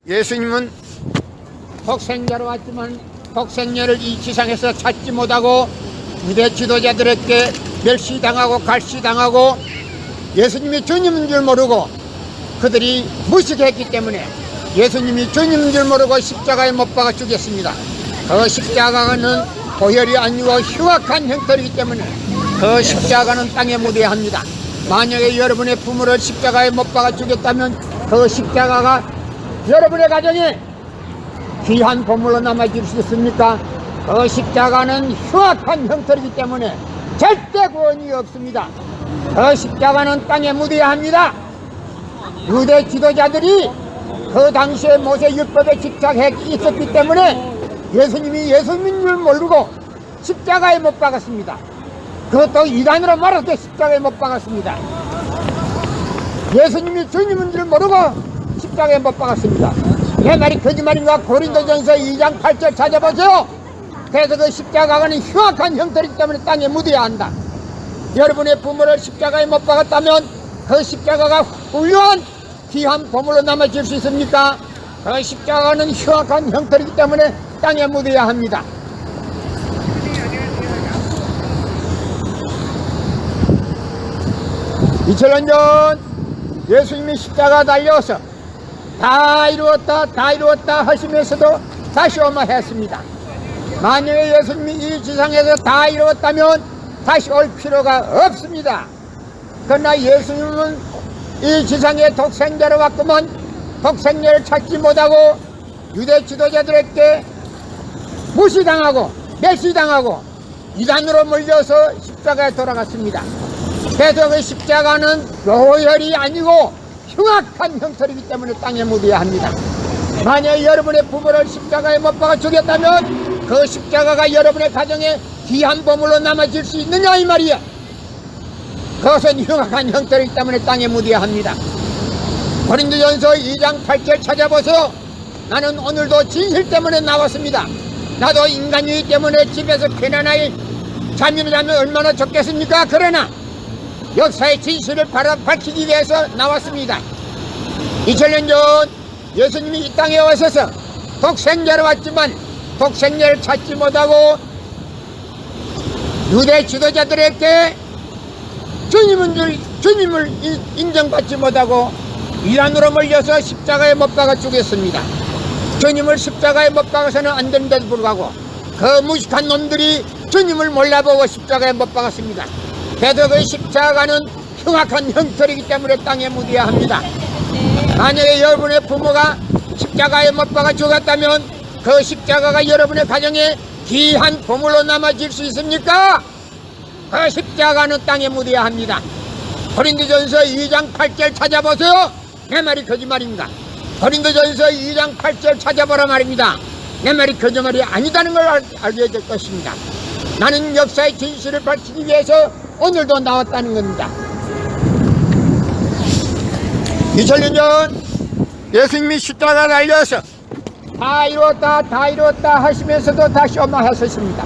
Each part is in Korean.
예수님은 독생자로 왔지만 독생자를 이 지상에서 찾지 못하고 유대 지도자들에게 멸시당하고 갈시당하고 예수님이 주님인 줄 모르고 그들이 무식했기 때문에 예수님이 주님인 줄 모르고 십자가에 못 박아 죽였습니다. 그 십자가는 고혈이 아니고 흉악한 형태이기 때문에 그 십자가는 땅에 묻어야 합니다. 만약에 여러분의 부모를 십자가에 못 박아 죽였다면 그 십자가가 여러분의 가정에 귀한 보물로 남아질 수 있습니까? 그 십자가는 흉악한 형태이기 때문에 절대 구원이 없습니다. 그 십자가는 땅에 묻어야 합니다. 유대 지도자들이 그 당시에 모세 율법에 집착해 있었기 때문에 예수님이 예수님인 줄 모르고 십자가에 못 박았습니다. 그것도 이단으로 말할 때 십자가에 못 박았습니다. 예수님이 주님인 줄 모르고 십자가에 못 박았습니다. 내 말이 거짓말인가? 고린도전서 2장 8절 찾아보세요. 그래서 그 십자가는 흉악한 형태이기 때문에 땅에 묻어야 한다. 여러분의 부모를 십자가에 못 박았다면 그 십자가가 훌륭한 귀한 보물로 남아질 수 있습니까? 그 십자가는 흉악한 형태이기 때문에 땅에 묻어야 합니다. (2000년) 전 예수님이 십자가 달려서 다 이루었다 하시면서도 다시 오마 했습니다. 만약에 예수님이 이 지상에서 다 이루었다면 다시 올 필요가 없습니다. 그러나 예수님은 이 지상에 독생자로 왔구만 독생자를 찾지 못하고 유대 지도자들에게 무시당하고 멸시당하고 이단으로 몰려서 십자가에 돌아갔습니다. 그래서 그 십자가는 고혈이 아니고 흉악한 형태이기 때문에 땅에 묻어야 합니다. 만약 여러분의 부모를 십자가에 못 박아 죽였다면 그 십자가가 여러분의 가정에 귀한 보물로 남아질 수 있느냐 이 말이야. 그것은 흉악한 형태이기 때문에 땅에 묻어야 합니다. 고린도전서 2장 8절 찾아보세요. 나는 오늘도 진실 때문에 나왔습니다. 나도 인간이기 때문에 집에서 편안하게 잠이나 자면 얼마나 좋겠습니까? 그러나 역사의 진실을 밝히기 위해서 나왔습니다. 2000년 전 예수님이 이 땅에 오셔서 독생자로 왔지만 독생자를 찾지 못하고 유대 지도자들에게 주님을 인정받지 못하고 이단으로 몰려서 십자가에 못 박아 죽였습니다. 주님을 십자가에 못 박아서는 안 되는데도 불구하고 그 무식한 놈들이 주님을 몰라보고 십자가에 못 박았습니다. 그래도 그 십자가는 흉악한 형태이기 때문에 땅에 묻어야 합니다. 만약에 여러분의 부모가 십자가에 못 박아 죽었다면 그 십자가가 여러분의 가정에 귀한 보물로 남아질 수 있습니까? 그 십자가는 땅에 묻어야 합니다. 고린도전서 2장 8절 찾아보세요. 내 말이 거짓말입니다. 고린도전서 2장 8절 찾아보라 말입니다. 내 말이 거짓말이 아니다는 걸 알게 될 것입니다. 나는 역사의 진실을 밝히기 위해서 오늘도 나왔다는 겁니다. 2000년 전 예수님이 십자가 달려서 다 이루었다 하시면서도 다시 오마하셨습니다.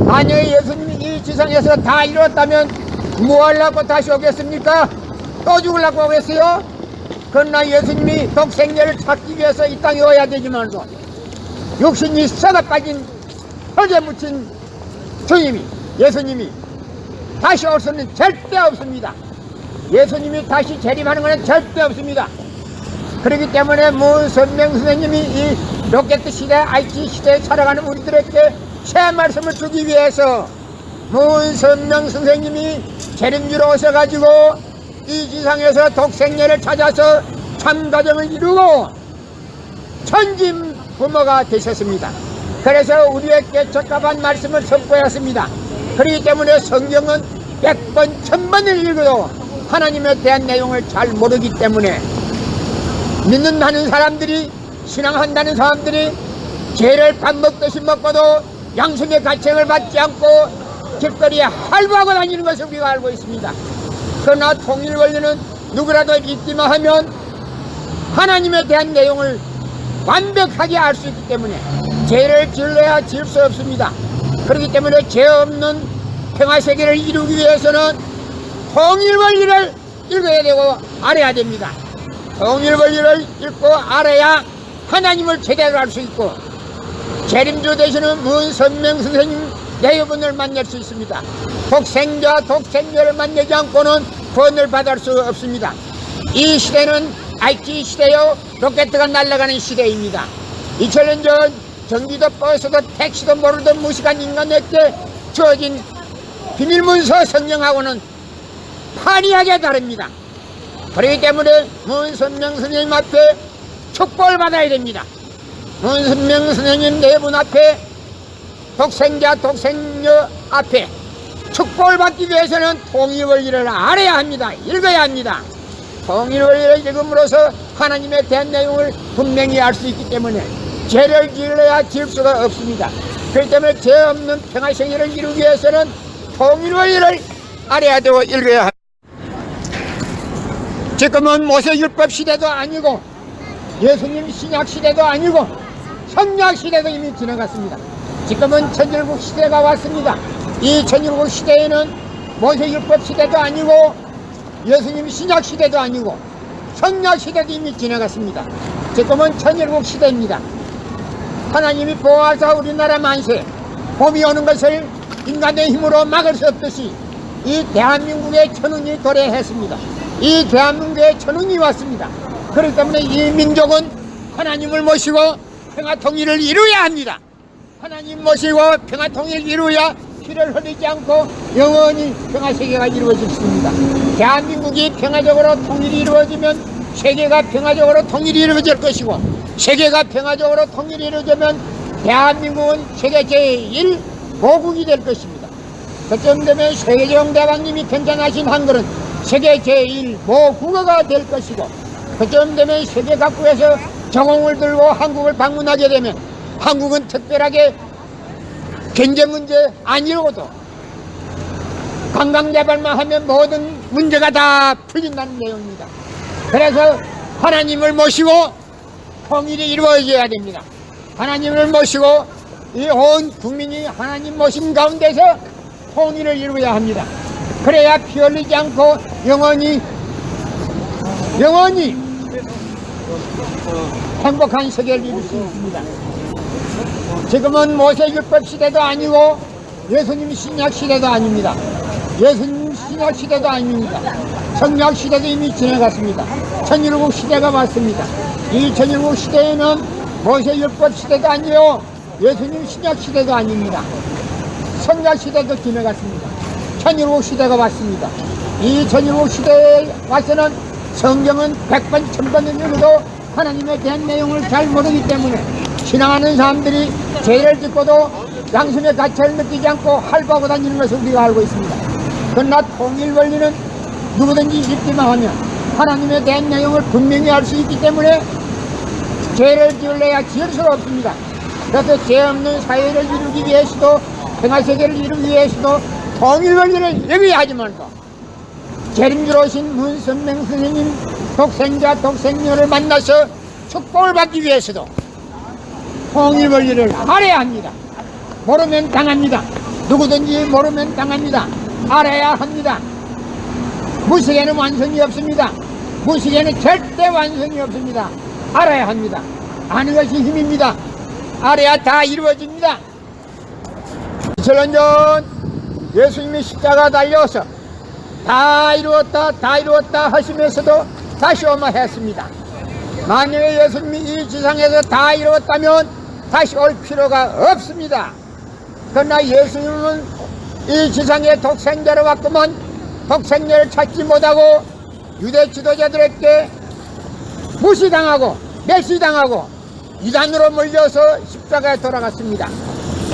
만약에 예수님이 이 지상에서 다 이루었다면 뭐 하려고 다시 오겠습니까? 또 죽으려고 오겠어요? 그러나 예수님이 독생자를 찾기 위해서 이 땅에 와야 되지만도 육신이 썩어 빠진 흙에 묻힌 주님이 예수님이 다시 올 수는 절대 없습니다. 예수님이 다시 재림하는 것은 절대 없습니다. 그렇기 때문에 문선명 선생님이 이 로켓 시대, IT 시대에 살아가는 우리들에게 새 말씀을 주기 위해서 문선명 선생님이 재림주로 오셔가지고 이 지상에서 독생자를 찾아서 참가정을 이루고 천진 부모가 되셨습니다. 그래서 우리에게 적합한 말씀을 선포했습니다. 그렇기 때문에 성경은 100번, 1000번을 읽어도 하나님에 대한 내용을 잘 모르기 때문에 믿는다는 사람들이, 신앙한다는 사람들이 죄를 밥 먹듯이 먹고도 양심의 가책을 받지 않고 길거리에 할부하고 다니는 것을 우리가 알고 있습니다. 그러나 통일원리는 누구라도 믿기만 하면 하나님에 대한 내용을 완벽하게 알 수 있기 때문에 죄를 지을래야 지을 수 없습니다. 그렇기 때문에 죄 없는 평화세계를 이루기 위해서는 통일원리를 읽어야 되고 알아야 됩니다. 통일원리를 읽고 알아야 하나님을 제대로 알 수 있고 재림주 되시는 문선명 선생님 내여분을 만날 수 있습니다. 독생자 독생자를 만나지 않고는 구원을 받을 수 없습니다. 이 시대는 IT 시대요 로켓가 날아가는 시대입니다. 2000년 전 전기도 버스도 택시도 모르던 무식한 인간에게 주어진 비밀문서 성경하고는 판이하게 다릅니다. 그렇기 때문에 문선명 선생님 앞에 축복을 받아야 됩니다. 문선명 선생님 네 분 앞에 독생자 독생녀 앞에 축복을 받기 위해서는 통일원리를 알아야 합니다. 읽어야 합니다. 통일원리를 읽음으로써 하나님에 대한 내용을 분명히 알 수 있기 때문에 죄를 지으려야 지을 수가 없습니다. 그렇기 때문에 죄 없는 평화생애를 이루기 위해서는 통일원리를 알아야 되고 읽어야 합니다. 지금은 모세율법 시대도 아니고 예수님 신약 시대도 아니고 성약 시대도 이미 지나갔습니다. 지금은 천일국 시대가 왔습니다. 이 천일국 시대에는 모세율법 시대도 아니고 예수님 신약 시대도 아니고 성약 시대도 이미 지나갔습니다. 지금은 천일국 시대입니다. 하나님이 보호하사 우리나라 만세 봄이 오는 것을 인간의 힘으로 막을 수 없듯이 이 대한민국의 천운이 도래했습니다. 이 대한민국의 천운이 왔습니다. 그렇기 때문에 이 민족은 하나님을 모시고 평화통일을 이루어야 합니다. 하나님 모시고 평화통일을 이루어야 피를 흘리지 않고 영원히 평화세계가 이루어질 수 있습니다. 대한민국이 평화적으로 통일이 이루어지면 세계가 평화적으로 통일이 이루어질 것이고 세계가 평화적으로 통일이 이루어지면 대한민국은 세계 제1모국이 될 것입니다. 그쯤 되면 세계정 대왕님이 편찬하신 한글은 세계 제1모국어가 될 것이고 그쯤 되면 세계 각국에서 정홍을 들고 한국을 방문하게 되면 한국은 특별하게 경제 문제 아니고도 관광개발만 하면 모든 문제가 다 풀린다는 내용입니다. 그래서 하나님을 모시고 통일이 이루어져야 됩니다. 하나님을 모시고 이 온 국민이 하나님 모신 가운데서 통일을 이루어야 합니다. 그래야 피 흘리지 않고 영원히 행복한 세계를 이룰 수 있습니다. 지금은 모세율법 시대도 아니고 예수님 신약 시대도 아닙니다. 예수님 신약 시대도 아닙니다. 성약 시대도 이미 지나갔습니다. 천일국 시대가 왔습니다. 이 천일국 시대에는 모세율법 시대도 아니요 예수님 신약 시대도 아닙니다. 성약 시대도 지나갔습니다. 천일국 시대가 왔습니다. 이 천일국 시대에 와서는 성경은 100번 1000번을 읽어도 하나님에 대한 내용을 잘 모르기 때문에 신앙하는 사람들이 죄를 짓고도 양심의 가치를 느끼지 않고 할바하고 다니는 것을 우리가 알고 있습니다. 그러나 통일원리는 누구든지 읽기만 하면 하나님에 대한 내용을 분명히 알 수 있기 때문에 죄를 지으려야 지을 수가 없습니다. 그래서 죄 없는 사회를 이루기 위해서도 평화세계를 이루기 위해서도 통일원리를 읽어야 하지만도 재림주로 오신 문선명 선생님 독생자 독생녀를 만나서 축복을 받기 위해서도 통일원리를 알아야 합니다. 모르면 당합니다. 누구든지 모르면 당합니다. 알아야 합니다. 무식에는 완성이 없습니다. 무식에는 절대 완성이 없습니다. 알아야 합니다. 아는 것이 힘입니다. 알아야 다 이루어집니다. 2000년 전 예수님이 십자가 달려서 다 이루었다 하시면서도 다시 오마 했습니다. 만약에 예수님이 이 지상에서 다 이루었다면 다시 올 필요가 없습니다. 그러나 예수님은 이 지상에 독생자로 왔구만 독생자를 찾지 못하고 유대 지도자들에게 무시당하고 멸시당하고 이단으로 몰려서 십자가에 돌아갔습니다.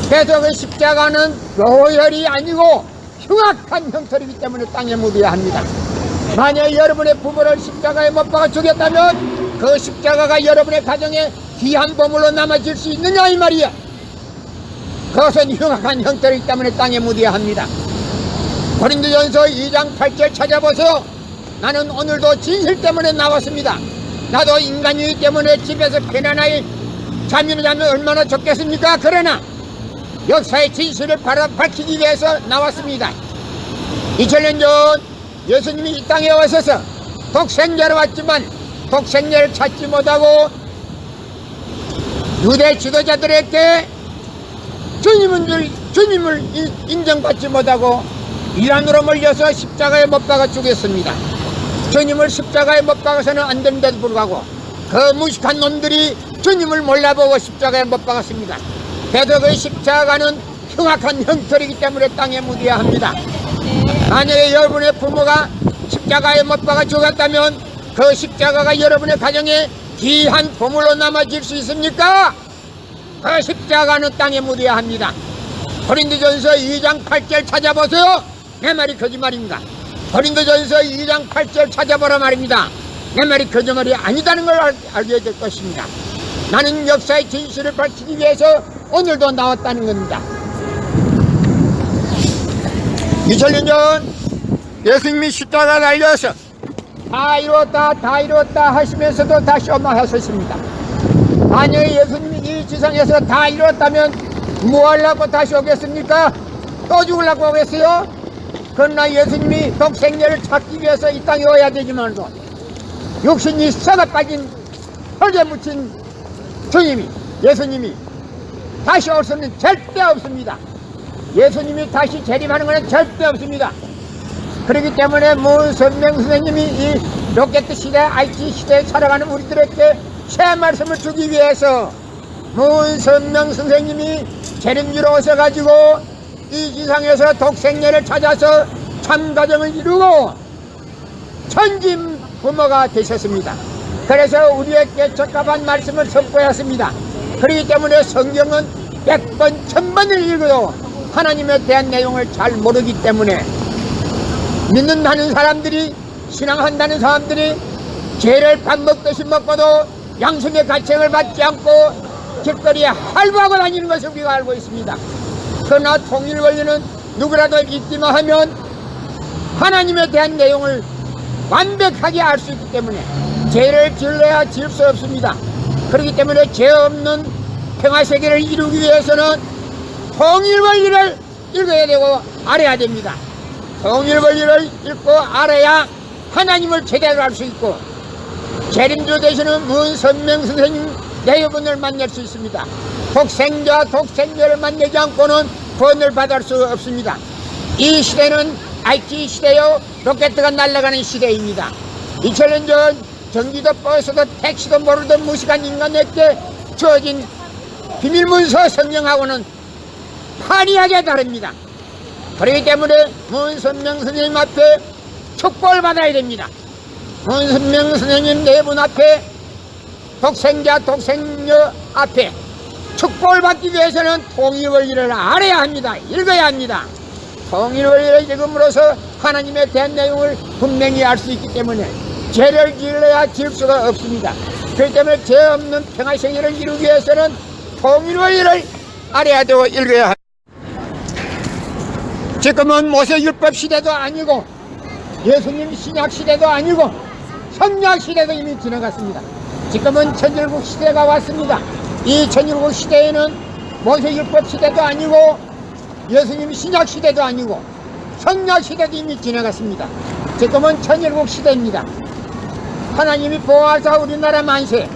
그래서 그 십자가는 로열이 아니고 흉악한 형태이기 때문에 땅에 묻어야 합니다. 만약 여러분의 부모를 십자가에 못 박아 죽였다면 그 십자가가 여러분의 가정에 귀한 보물로 남아질 수 있느냐 이 말이야. 그것은 흉악한 형태이기 때문에 땅에 묻어야 합니다. 고린도전서 2장 8절 찾아보세요. 나는 오늘도 진실 때문에 나왔습니다. 나도 인간이기 때문에 집에서 편안하게 잠이나 자면 얼마나 좋겠습니까? 그러나 역사의 진실을 밝히기 위해서 나왔습니다. 2000년 전 예수님이 이 땅에 오셔서 독생자로 왔지만 독생자를 찾지 못하고 유대 지도자들에게 주님을 인정받지 못하고 이란으로 몰려서 십자가에 못 박아 죽였습니다. 주님을 십자가에 못 박아서는 안 된데도 불구하고 그 무식한 놈들이 주님을 몰라보고 십자가에 못 박았습니다. 그래도 그 십자가는 흉악한 형벌이기 때문에 땅에 묻어야 합니다. 만약에 여러분의 부모가 십자가에 못 박아 죽었다면 그 십자가가 여러분의 가정에 귀한 보물로 남아질 수 있습니까? 그 십자가는 땅에 묻어야 합니다. 고린도전서 2장 8절 찾아보세요. 내 말이 거짓말입니다. 고린도전서 2장 8절 찾아보라 말입니다. 내 말이 거짓말이 아니다는 걸 알게 될 것입니다. 나는 역사의 진실을 밝히기 위해서 오늘도 나왔다는 겁니다. 2000년 전 예수님이 십자가 달려서 다 이루었다 하시면서도 다시 엄마하셨습니다. 만약에 예수님이 이 지상에서 다 이루었다면 뭐 하려고 다시 오겠습니까? 또 죽으려고 오겠어요? 그러나 예수님이 독생녀를 찾기 위해서 이 땅에 와야 되지만도 육신이 썩어 빠진 흙에 묻힌 예수님이 다시 올 수는 절대 없습니다. 예수님이 다시 재림하는 것은 절대 없습니다. 그렇기 때문에 문선명 선생님이 이 로켓 시대, IT 시대에 살아가는 우리들에게 새 말씀을 주기 위해서 문선명 선생님이 재림주로 오셔가지고 이 지상에서 독생녀를 찾아서 참가정을 이루고 천진 부모가 되셨습니다. 그래서 우리에게 적합한 말씀을 선포했습니다. 그렇기 때문에 성경은 100번, 1000번을 읽어도 하나님에 대한 내용을 잘 모르기 때문에 믿는다는 사람들이, 신앙한다는 사람들이 죄를 밥 먹듯이 먹고도 양심의 가책을 받지 않고 길거리에 할부하고 다니는 것을 우리가 알고 있습니다. 그러나 통일 원리는 누구라도 믿기만 하면 하나님에 대한 내용을 완벽하게 알 수 있기 때문에 죄를 지을래야 지을 수 없습니다. 그렇기 때문에 죄 없는 평화세계를 이루기 위해서는 통일 원리를 읽어야 되고 알아야 됩니다. 통일 원리를 읽고 알아야 하나님을 제대로 알 수 있고 재림주 되시는 문선명 선생님 여러분을 만날 수 있습니다. 독생자를 만나지 않고는 구원을 받을 수 없습니다. 이 시대는 IT 시대요, 로켓가 날아가는 시대입니다. 2000년 전 전기도 버스도 택시도 모르던 무식한 인간에게 주어진 비밀문서 성경하고는 판이하게 다릅니다. 그렇기 때문에 문선명 선생님 앞에 축복을 받아야 됩니다. 문선명 선생님 네 분 앞에 독생녀 앞에 축복을 받기 위해서는 통일 원리를 알아야 합니다. 읽어야 합니다. 통일 원리를 읽음으로써 하나님에 대한 내용을 분명히 알 수 있기 때문에 죄를 지으려야 지을 수가 없습니다. 그렇기 때문에 죄 없는 평화세계를 이루기 위해서는 통일 원리를 알아야 되고 읽어야 합니다. 지금은 모세율법 시대도 아니고 예수님 신약 시대도 아니고 선약 시대도 이미 지나갔습니다. 지금은 천일국 시대가 왔습니다. 이 천일국 시대에는 모세율법 시대도 아니고 예수님 신약 시대도 아니고 선약 시대도 이미 지나갔습니다. 지금은 천일국 시대입니다. 하나님이 보호하사 우리나라 만세,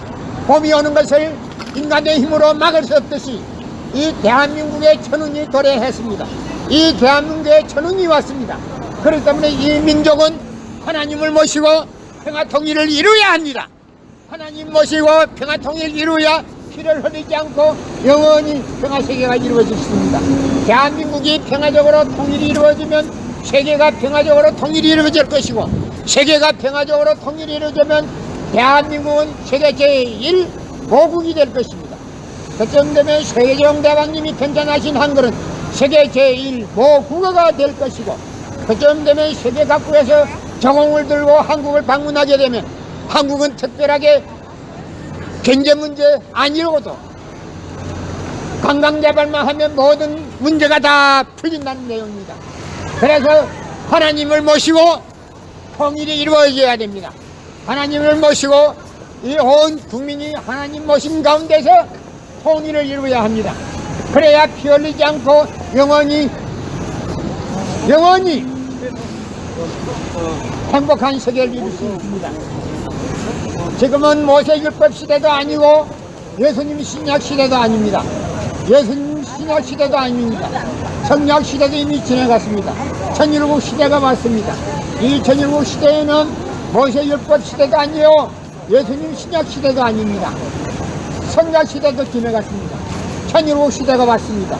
봄이 오는 것을 인간의 힘으로 막을 수 없듯이 이 대한민국의 천운이 도래했습니다. 이 대한민국의 천운이 왔습니다. 그렇기 때문에 이 민족은 하나님을 모시고 평화통일을 이루어야 합니다. 하나님 모시고 평화통일을 이루어야 피를 흘리지 않고 영원히 평화세계가 이루어질 수 있습니다. 대한민국이 평화적으로 통일이 이루어지면 세계가 평화적으로 통일이 이루어질 것이고 세계가 평화적으로 통일이 이루어지면 대한민국은 세계 제1모국이 될 것입니다. 그쯤 되면 세계정 대왕님이 편찬하신 한글은 세계 제1모국어가 될 것이고 그쯤 되면 세계 각국에서 정홍을 들고 한국을 방문하게 되면 한국은 특별하게 경제 문제 아니고도 관광개발만 하면 모든 문제가 다 풀린다는 내용입니다. 그래서 하나님을 모시고 통일이 이루어져야 됩니다. 하나님을 모시고 이 온 국민이 하나님 모신 가운데서 통일을 이루어야 합니다. 그래야 피 흘리지 않고 영원히 행복한 세계를 이룰 수 있습니다. 지금은 모세율법 시대도 아니고 예수님 신약 시대도 아닙니다. 예수님 신약 시대도 아닙니다. 성약 시대도 이미 지나갔습니다. 천일국 시대가 왔습니다. 이 천일국 시대에는 모세율법 시대도 아니요 예수님 신약 시대도 아닙니다. 성약 시대도 지나갔습니다. 천일국 시대가 왔습니다.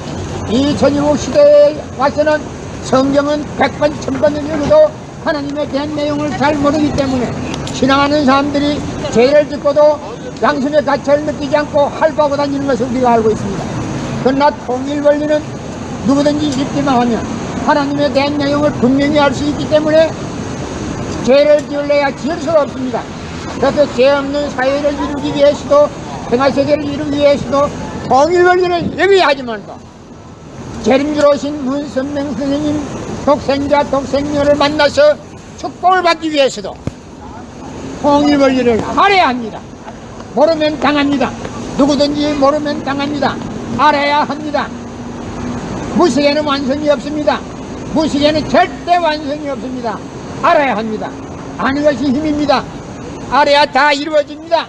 이 천일국 시대에 와서는 성경은 100번 1000번을 읽어도 하나님에 대한 내용을 잘 모르기 때문에 신앙하는 사람들이 죄를 짓고도 양심의 가치를 느끼지 않고 할바하고 다니는 것을 우리가 알고 있습니다. 그러나 통일 원리는 누구든지 읽기만 하면 하나님에 대한 내용을 분명히 알 수 있기 때문에 죄를 지을래야 지을 수가 없습니다. 그래서 죄 없는 사회를 이루기 위해서도 평화세계를 이루기 위해서도 통일 원리를 예비하지만도 재림주로 오신 문선명 선생님 독생자 독생녀를 만나서 축복을 받기 위해서도 통일 원리를 알아야 합니다. 모르면 당합니다. 누구든지 모르면 당합니다. 알아야 합니다. 무식에는 완성이 없습니다. 무식에는 절대 완성이 없습니다. 알아야 합니다. 아는 것이 힘입니다. 알아야 다 이루어집니다.